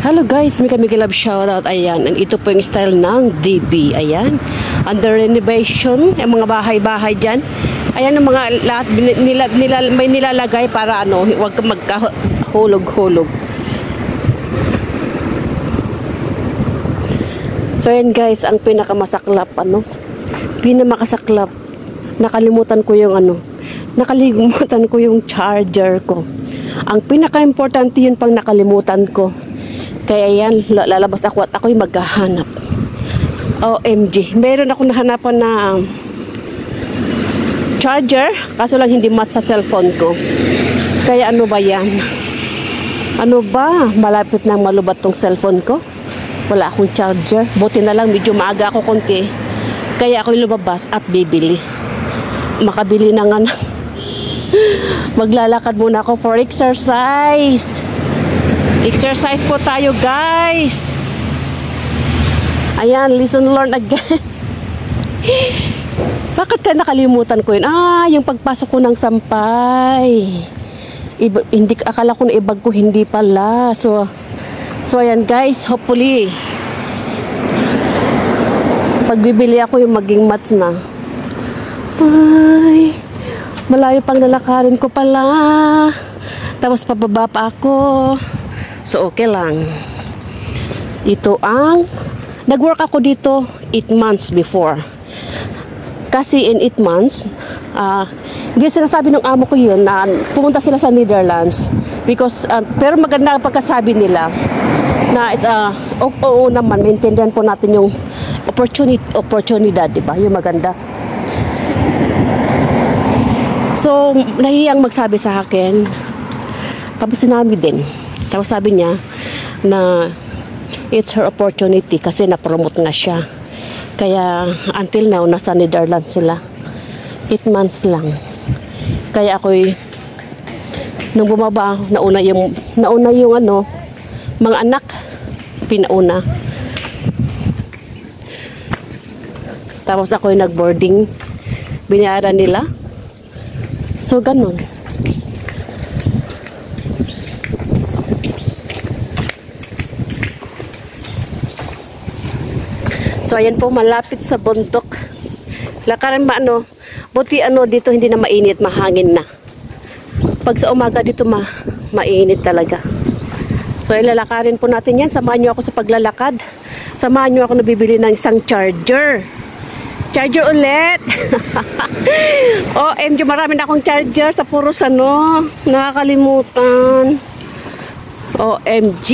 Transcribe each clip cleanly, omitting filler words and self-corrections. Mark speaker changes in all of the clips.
Speaker 1: Hello guys, Mika Love shoutout. Ayan, and ito po yung style ng DB. Ayan, under renovation, yung mga bahay-bahay dyan. Ayan ang mga lahat may nilalagay para ano, huwag kang magkahulog-hulog. So ayan guys, ang pinakamasaklap pinamakasaklap. Nakalimutan ko yung charger ko. Ang pinaka-importante yun pang nakalimutan ko. Kaya yan, lalabas ako at ako'y maghahanap. OMG. Meron ako nahanapan na charger, kaso lang hindi match sa cellphone ko. Kaya ano ba yan? Ano ba? Malapit nang malubat tong cellphone ko. Wala akong charger. Buti na lang, medyo maaga ako konti. Kaya ako'y lumabas at bibili. Makabili na nga na. Maglalakad muna ako for exercise. Exercise po tayo guys. Ayan, lesson learned again. Bakit ka nakalimutan ko yun? Yung pagpasok ko ng sampay. Hindi, akala ko na ibag ko, hindi pala. So ayan guys, hopefully pagbibili ako yung maging match na. Ay, malayo pang lalakarin ko pala. Tapos pababa pa ako. So, okay lang. Ito ang nag-work ako dito 8 months before. Kasi in 8 months, hindi sinasabi ng amo ko yun na pumunta sila sa Netherlands. Because, pero maganda ang pagkasabi nila na it's oo naman, maintindihan po natin yung oportunidad, diba? Yung maganda. So, nahihiyang magsabi sa akin. Tapos sinabi din. Tapos sabi niya na it's her opportunity kasi na-promote na siya. Kaya until now, nasa Netherlands sila. 8 months lang. Kaya ako'y nung bumaba, nauna yung mga anak, pinauna. Tapos ako'y nag-boarding. Binayaran nila. So, ganun. So, ayan po, malapit sa bundok. Lakaran ba buti dito hindi na mainit, mahangin na. Pag sa umaga dito mainit talaga. So, ilalakarin po natin yan. Samahan nyo ako sa paglalakad. Samahan nyo ako na bibili ng isang charger. Charger ulit. OMG, marami na akong charger sa puros nakakalimutan. OMG.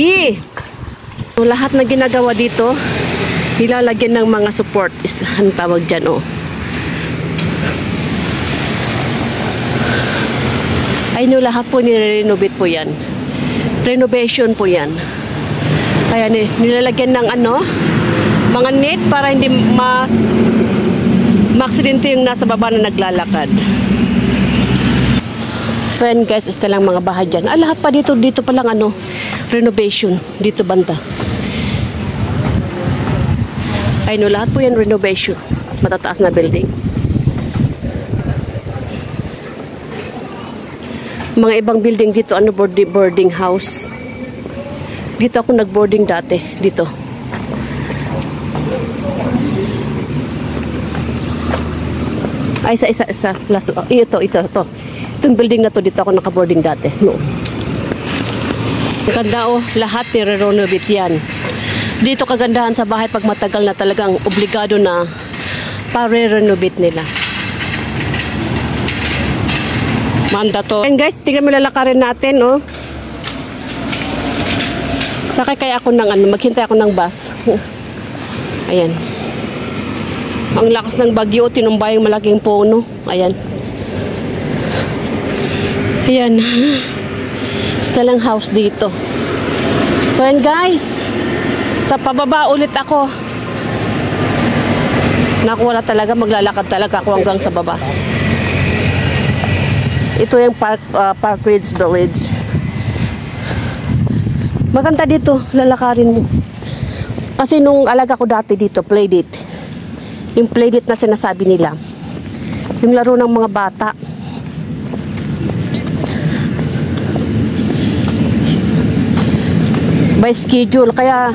Speaker 1: So, lahat na ginagawa dito, nilalagyan ng mga support. Ang tawag dyan, Ay, lahat po nire-renovate po yan. Renovation po yan. Kaya nilalagyan ng mga net para hindi ma-aksidente yung nasa baba na naglalakad. So, yan guys, ito lang mga bahay dyan. Lahat pa dito pa lang renovation. Dito banda. Ay, lahat po yan renovation. Matataas na building. Mga ibang building dito, boarding house. Dito ako nag-boarding dati. Dito. Ay, isa. Ito. Itong building na to, dito ako naka-boarding dati. No. Ganda lahat nire-renovate yan. Dito kagandahan sa bahay pag matagal na talagang obligado na pa-renovate nila. Mandato. And guys, tingnan mo lalakarin natin, Sakay kaya ako maghintay ako ng bus. Ayan. Ang lakas ng bagyo, tinumbay yung malaking puno. Ayan. Ayan. Basta lang house dito. So, and guys, sa pababa ulit ako. Naku, wala talaga. Maglalakad talaga ako hanggang sa baba. Ito yung Park Ridge Village. Maganda dito. Lalakarin mo. Kasi nung alaga ko dati dito, playdate. Yung playdate na sinasabi nila. Yung laro ng mga bata. by schedule. Kaya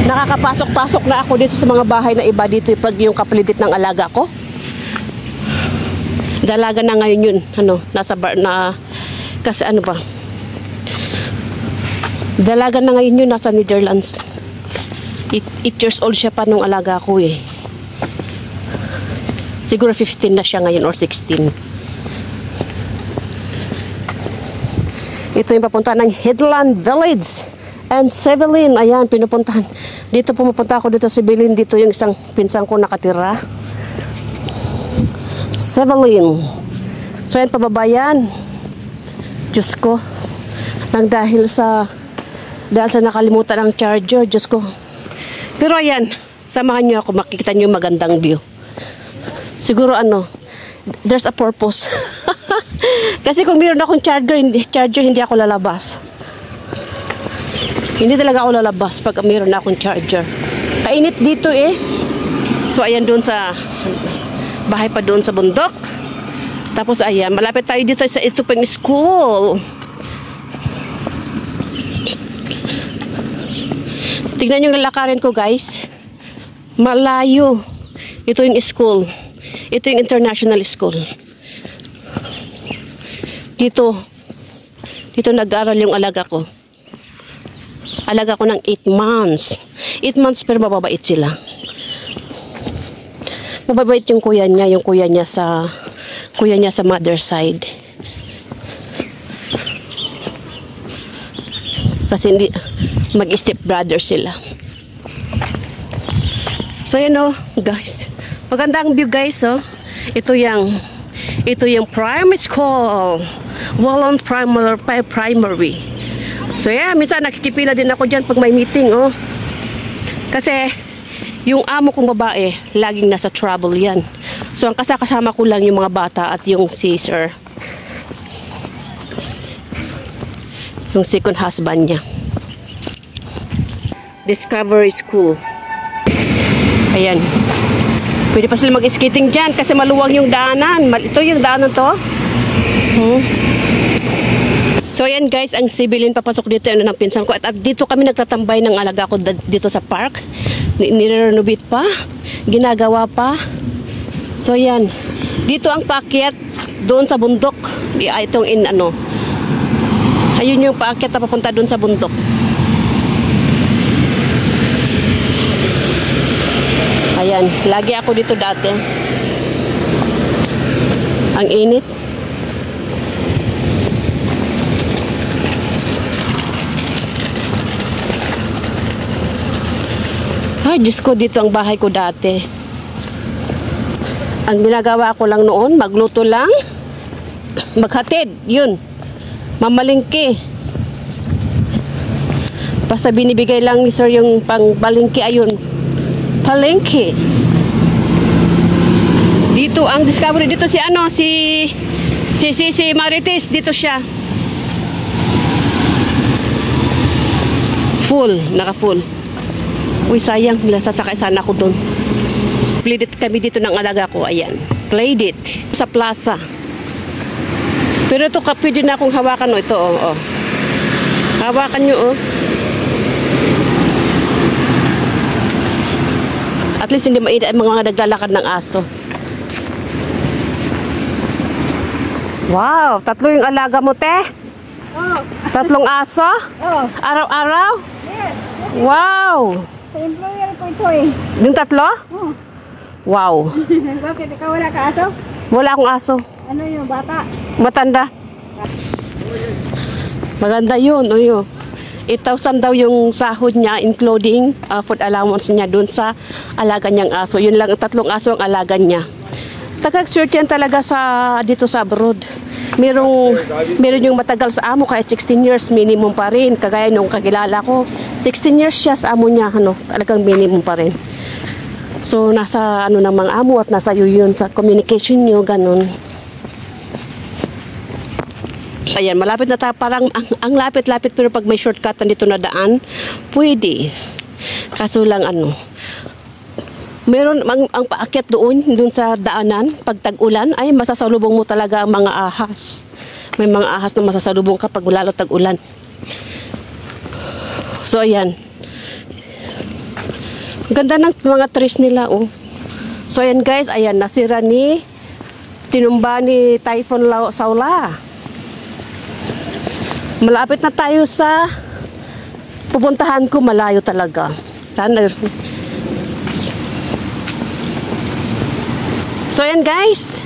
Speaker 1: nakakapasok-pasok na ako dito sa mga bahay na iba dito pag yung kapalidit ng alaga ko. Dalaga na ngayon yun. Nasa bar na, kasi ano ba? Dalaga na ngayon yun, nasa Netherlands. 8 years old siya pa nung alaga ko eh. Siguro 15 na siya ngayon or 16. Ito yung papunta ng Headland Village and Sevelin. Ayan, pinupuntahan. Dito pumupunta ako dito sa Sevelin. Dito yung isang pinsang ko nakatira. Sevelin. So yan, pababayan. Diyos ko. Nang dahil sa nakalimutan ng charger, Diyos ko. Pero ayan, samahan nyo ako, makikita nyo magandang view. Siguro there's a purpose. Kasi kung meron akong charger, hindi ako lalabas. Hindi talaga ako lalabas pag meron akong charger. Kainit dito eh. So ayan, doon sa bahay pa doon sa bundok. Tapos ayan, malapit tayo dito sa ito pang school. Tignan yung lalakarin ko, guys. Malayo. Ito yung school. Ito yung international school. Dito nag-aaral yung alaga ko. Alaga ko ng 8 months. 8 months pero mababait sila. Mababait yung kuya niya sa mother side. Kasi hindi mag-step brother sila. So yun guys. Magandang view guys Ito yung primary school. Wallon Primary. So yeah, minsan nakikipila din ako dyan pag may meeting Kasi yung amo kong babae laging nasa trouble yan. So ang kasama ko lang yung mga bata at yung sister. Yung second husband niya. Discovery School. Ayan. Pwede pa sila mag-skating dyan kasi maluwang yung daanan. Ito yung daanan to. So ayan guys, ang Sevelin papasok dito ng pinsan ko. At dito kami nagtatambay ng alaga ko dito sa park. Nirenovate pa. Ginagawa pa. So ayan. Dito ang paakyat doon sa bundok. Itong ayun yung paakyat na papunta doon sa bundok. Ayan, lagi ako dito dati. Ang init. Ay, Diyos ko, dito ang bahay ko dati. Ang ginagawa ko lang noon, magluto lang, maghatid, yun. Mamalingki. Basta binibigay lang ni sir yung pangbalingki, ayun. Palengke. Dito ang Discovery dito si Marites dito siya. Naka-full. Uy, sayang, sasakay sana ako doon. Played it kami dito ng alaga ko, ayan. Played it sa plaza. Pero ito pwede na akong hawakan ito, Hawakan nyo, At least hindi maida ang mga naglalakad ng aso. Wow, 3 yung alaga mo, te? 3 aso? Araw-araw?
Speaker 2: Yes.
Speaker 1: Wow.
Speaker 2: Sa employer ko ito eh.
Speaker 1: Yung 3? Wow.
Speaker 2: Bakit ikaw wala ka aso?
Speaker 1: Wala akong aso.
Speaker 2: Ano yung bata?
Speaker 1: Matanda. Maganda yun. 8,000 daw yung sahod niya including food allowance niya dun sa alaga niyang aso. Yun lang, 3 aso ang alaga niya. Tagag-search yan talaga dito sa abroad. Meron yung matagal sa amo kahit 16 years minimum pa rin. Kagaya nung kakilala ko, 16 years siya sa amo niya, talagang minimum pa rin. So nasa ng mga amo at nasa yun sa communication niyo, ganun. Ayan, malapit na tayo. Parang ang lapit-lapit pero pag may shortcut nandito na daan, pwede. Kaso lang meron ang paakyat doon sa daanan, pag tag-ulan, ay masasalubong mo talaga ang mga ahas. May mga ahas na masasalubong kapag lalo tag-ulan. So, ayan. Ganda ng mga trees nila, oh. So, ayan guys, ayan, nasira ni tinumba ni Typhoon Saula. Malapit na tayo sa pupuntahan ko, malayo talaga. Sana. So, ayan guys.